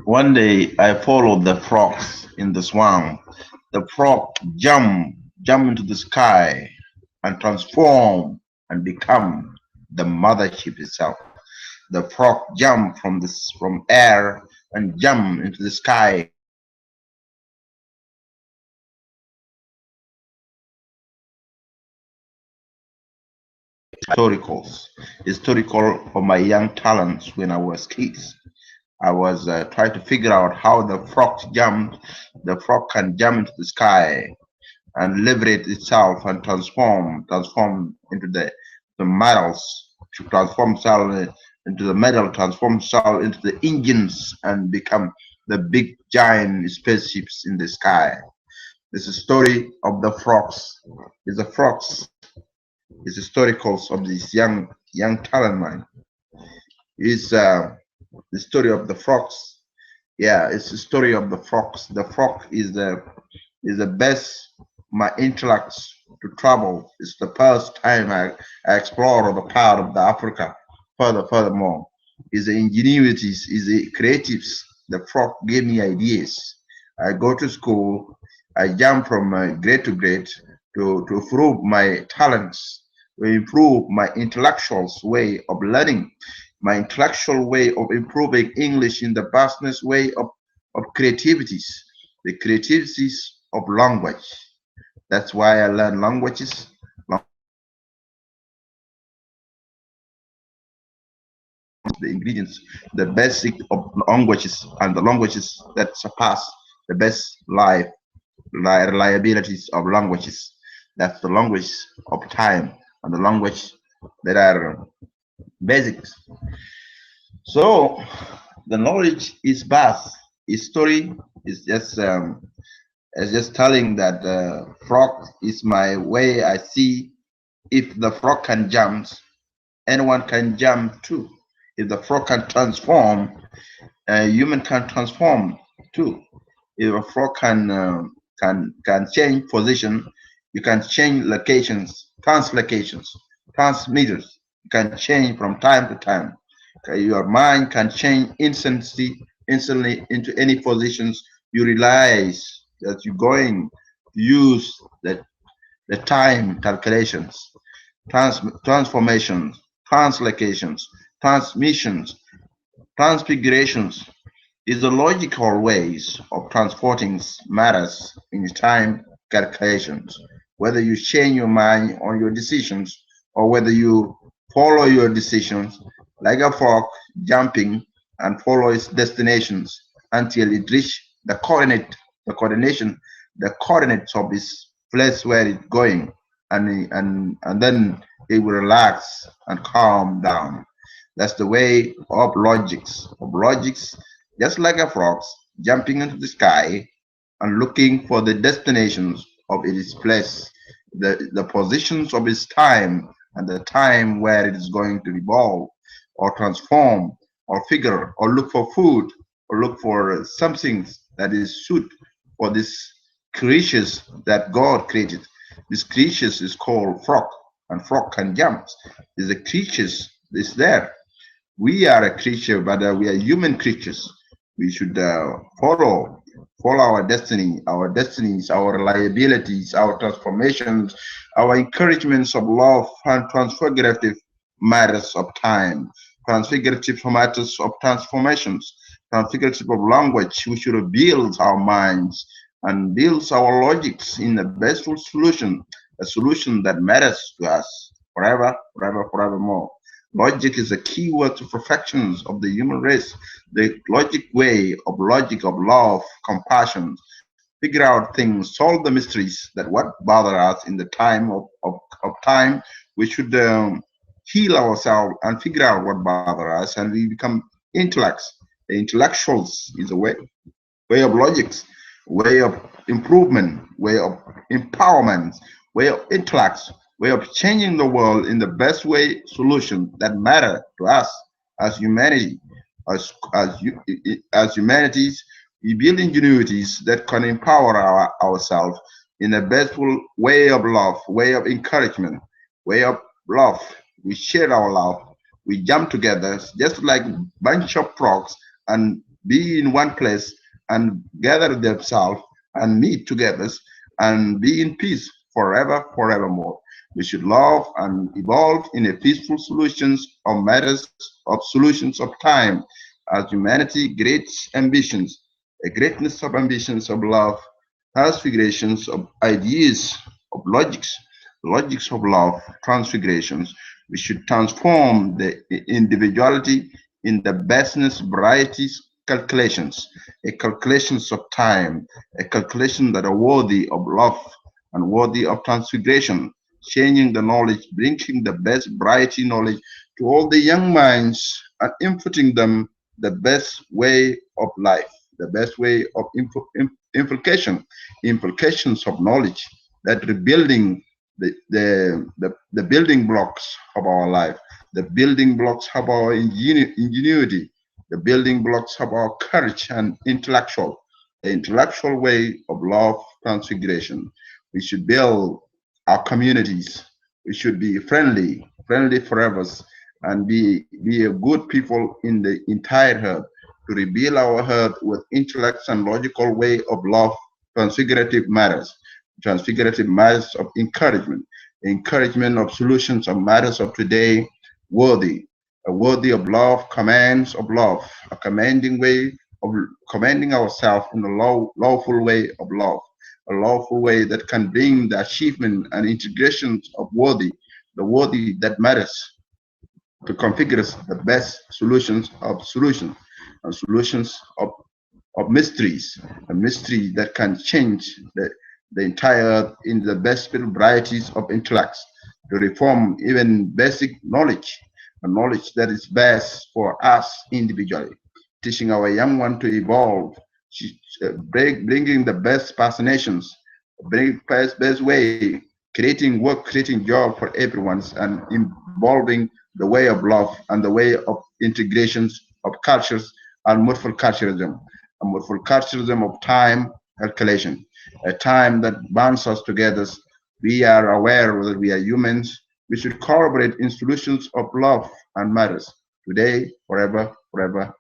One day I followed the frogs in the swamp. The frog jump into the sky and transform and become the mothership itself. The frog jump from air and jump into the sky historical of my young talents when I was kids. I was trying to figure out how the frog jumped. The frog can jump into the sky and liberate itself and transform into the metals, to transform itself into the metal, transform itself into the engines and become the big giant spaceships in the sky. This is a story of the frogs. Is the frogs is historicals of this young talent mine. Is the story of the frogs. Yeah, it's the story of the frogs. The frog is the best my intellect to travel. It's the first time I explore the part of the Africa furthermore. Is the ingenuities, is the creatives. The frog gave me ideas. I go to school, I jump from grade to grade to improve my talents, to improve my intellectual way of learning, my intellectual way of improving English in the vastness way of creativities, the creativities of language. That's why I learn languages, the ingredients, the basic of languages, and the languages that surpass the best reliabilities of languages. That's the language of time and the language that are basics. So the knowledge is vast. History is just telling that frog is my way. I see if the frog can jump, anyone can jump too. If the frog can transform, a human can transform too. If a frog can change position, you can change locations, translocations, transmitters. You can change from time to time. Okay, your mind can change instantly into any positions you realize that you're going to use the time calculations, transformations, translocations, transmissions, transfigurations is the logical ways of transporting matters in time calculations. Whether you change your mind on your decisions or whether you follow your decisions like a frog jumping and follow its destinations until it reach the coordination, the coordinates of its place where it's going, and then it will relax and calm down. That's the way of logics, just like a frog jumping into the sky and looking for the destinations of its place, the positions of its time and the time where it is going to evolve or transform or figure or look for food or look for something that is suit for this creatures that God created. This creatures is called frog, and frog can jump. Is a creatures is there. We are a creature, but we are human creatures. We should follow our destinies, our reliabilities, our transformations, our encouragements of love and transfigurative matters of time, transfigurative matters of transformations, transfigurative of language. We should build our minds and build our logics in the best solution, a solution that matters to us forevermore. Logic is a key word to perfections of the human race. The logic of love, compassion, figure out things, solve the mysteries that what bother us in the time of time. We should heal ourselves and figure out what bother us, and we become intellects. The intellectuals is a way of logics, way of improvement, way of empowerment, way of intellects, way of changing the world in the best way solution that matter to us as humanity, as humanities. We build ingenuities that can empower ourselves in a bestful way of love, way of encouragement, way of love. We share our love. We jump together, just like bunch of frogs, and be in one place and gather themselves and meet together and be in peace forever, forevermore. We should love and evolve in a peaceful solutions of matters of solutions of time as humanity great ambitions, a greatness of ambitions of love, transfigurations of ideas, of logics of love, transfigurations. We should transform the individuality in the bestness varieties calculations, a calculations of time, a calculation that are worthy of love and worthy of transfiguration, changing the knowledge, bringing the best variety knowledge to all the young minds and inputting them the best way of life, the best way of implications of knowledge that rebuilding the building blocks of our life, the building blocks of our ingenuity, the building blocks of our courage and the intellectual way of love transfiguration. We should build our communities. We should be friendly forever, and be a good people in the entire earth to rebuild our earth with intellects and logical way of love, transfigurative matters of encouragement of solutions of matters of today, worthy, worthy of love, commands of love, a commanding way of commanding ourselves in a lawful way of love, a lawful way that can bring the achievement and integration of the worthy that matters to configure the best solutions of solutions and solutions of mysteries, a mystery that can change the entire earth in the best varieties of intellects to reform even basic knowledge, a knowledge that is best for us individually, teaching our young one to evolve, bringing the best fascinations, bring best way, creating work, creating job for everyone, and involving the way of love and the way of integrations of cultures and multiple culturalism of time calculation, a time that binds us together. We are aware that we are humans. We should collaborate in solutions of love and matters today, forever, forever,